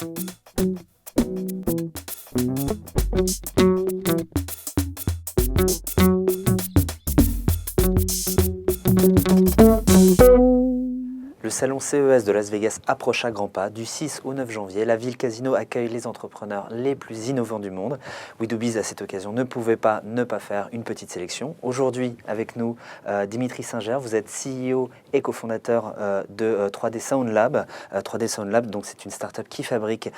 Le salon CES de Las Vegas approche à grands pas. Du 6 au 9 janvier, la ville Casino accueille les entrepreneurs les plus innovants du monde. WeDoBiz, à cette occasion, ne pouvait pas ne pas faire une petite sélection. Aujourd'hui, avec nous, Dimitri Singer, vous êtes CEO et cofondateur de 3D Sound Lab. 3D Sound Lab, donc c'est une start-up qui fabrique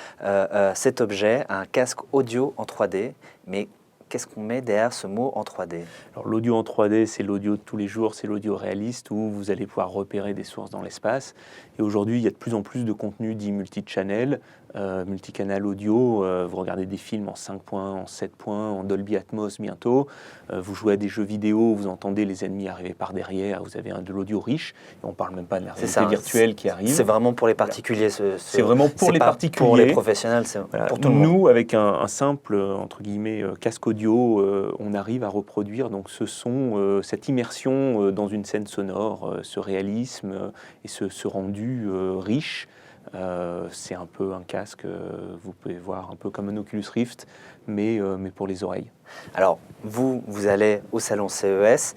cet objet, un casque audio en 3D. Mais qu'est-ce qu'on met derrière ce mot en 3D? Alors l'audio en 3D, c'est l'audio de tous les jours, c'est l'audio réaliste où vous allez pouvoir repérer des sources dans l'espace. Et aujourd'hui, il y a de plus en plus de contenu dit multi-channel, multicanal audio. Vous regardez des films en 5 points, en 7 points, en Dolby Atmos bientôt. Vous jouez à des jeux vidéo, vous entendez les ennemis arriver par derrière, vous avez de l'audio riche. Et on ne parle même pas de la réalité virtuelle qui arrive. C'est vraiment pour les particuliers. Voilà. C'est vraiment pour les particuliers. Pour les professionnels, c'est voilà. pour tout le monde. Nous, avec un simple, entre guillemets, casque audio, on arrive à reproduire donc, ce son, cette immersion dans une scène sonore, ce réalisme et ce rendu riche. C'est un peu un casque, vous pouvez voir un peu comme un Oculus Rift, mais pour les oreilles. Alors, vous allez au salon CES.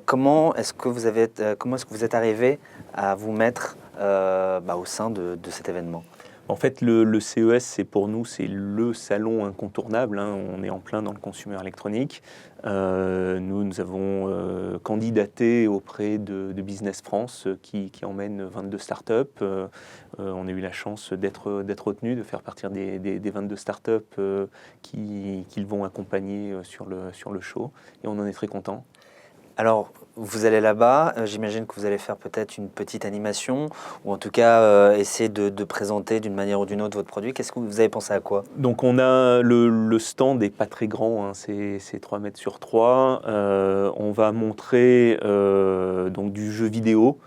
Comment est-ce que vous êtes arrivé à vous mettre au sein de cet événement? En fait, le CES, c'est pour nous, c'est le salon incontournable. Hein. On est en plein dans le consumer électronique. Nous avons candidaté auprès de Business France qui emmène 22 startups. On a eu la chance d'être retenu, de faire partie des 22 startups qu'ils vont accompagner sur le show. Et on en est très contents. Alors, vous allez là-bas, j'imagine que vous allez faire peut-être une petite animation ou en tout cas essayer de présenter d'une manière ou d'une autre votre produit. Qu'est-ce que vous avez pensé à quoi? Donc on a le stand n'est pas très grand, hein, c'est 3 mètres sur 3. On va montrer donc du jeu vidéo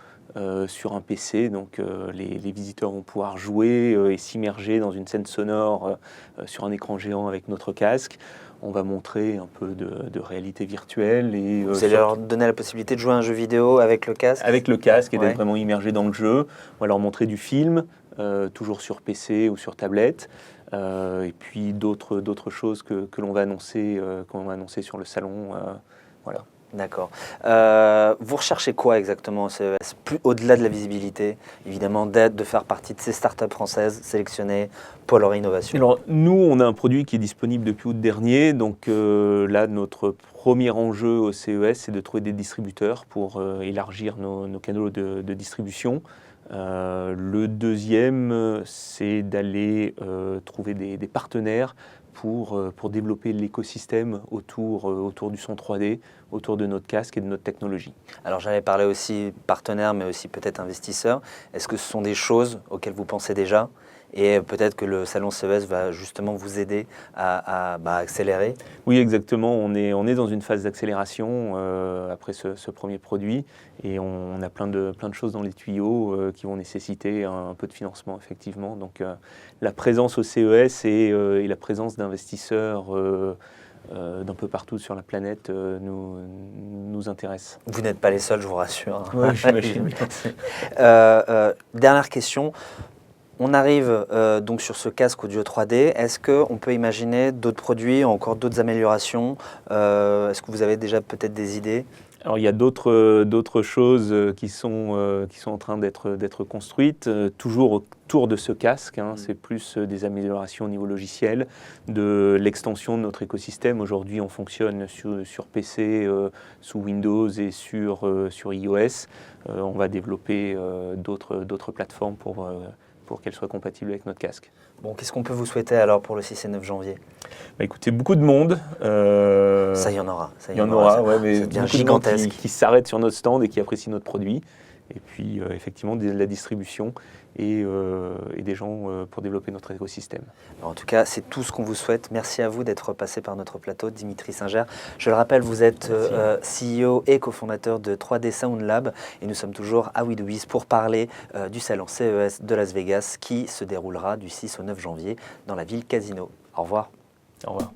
sur un PC. Donc les visiteurs vont pouvoir jouer et s'immerger dans une scène sonore sur un écran géant avec notre casque. On va montrer un peu de réalité virtuelle. Et, vous allez leur donner la possibilité de jouer à un jeu vidéo avec le casque? Avec le casque et d'être vraiment immergé dans le jeu. On va leur montrer du film, toujours sur PC ou sur tablette. Et puis d'autres choses que l'on va annoncer sur le salon. Voilà. D'accord. Vous recherchez quoi exactement au CES? Au-delà de la visibilité, évidemment, de faire partie de ces startups françaises sélectionnées pour leur innovation. Alors, nous, on a un produit qui est disponible depuis août dernier. Donc là, notre premier enjeu au CES, c'est de trouver des distributeurs pour élargir nos canaux de distribution. Le deuxième, c'est d'aller trouver des partenaires pour développer l'écosystème autour du son 3D, autour de notre casque et de notre technologie. Alors j'allais parler aussi partenaires, mais aussi peut-être investisseurs. Est-ce que ce sont des choses auxquelles vous pensez déjà? Et peut-être que le salon CES va justement vous aider à accélérer? Oui, exactement. On est dans une phase d'accélération après ce premier produit. Et on a plein de choses dans les tuyaux qui vont nécessiter un peu de financement, effectivement. Donc la présence au CES et la présence d'investisseurs d'un peu partout sur la planète nous intéresse. Vous n'êtes pas les seuls, je vous rassure. Oui, j'imagine. Dernière question. On arrive donc sur ce casque audio 3D. Est-ce qu'on peut imaginer d'autres produits, encore d'autres améliorations? Est-ce que vous avez déjà peut-être des idées? Alors il y a d'autres choses qui sont en train d'être construites, toujours autour de ce casque. Hein, c'est plus des améliorations au niveau logiciel, de l'extension de notre écosystème. Aujourd'hui, on fonctionne sur PC, sous Windows et sur iOS. On va développer d'autres plateformes pour qu'elles soient compatibles avec notre casque. Bon, qu'est-ce qu'on peut vous souhaiter alors pour le 6 et 9 janvier? Écoutez, beaucoup de monde. Ça, il y en aura. Il y en aura, ouais, mais bien beaucoup gigantesque. de monde qui s'arrêtent sur notre stand et qui apprécient notre produit. Et puis, effectivement, de la distribution et des gens pour développer notre écosystème. Alors, en tout cas, c'est tout ce qu'on vous souhaite. Merci à vous d'être passé par notre plateau, Dimitri Singer. Je le rappelle, vous êtes CEO et cofondateur de 3D Sound Lab. Et nous sommes toujours à WeDoBiz pour parler du salon CES de Las Vegas qui se déroulera du 6 au 9 janvier dans la ville Casino. Au revoir. Au revoir.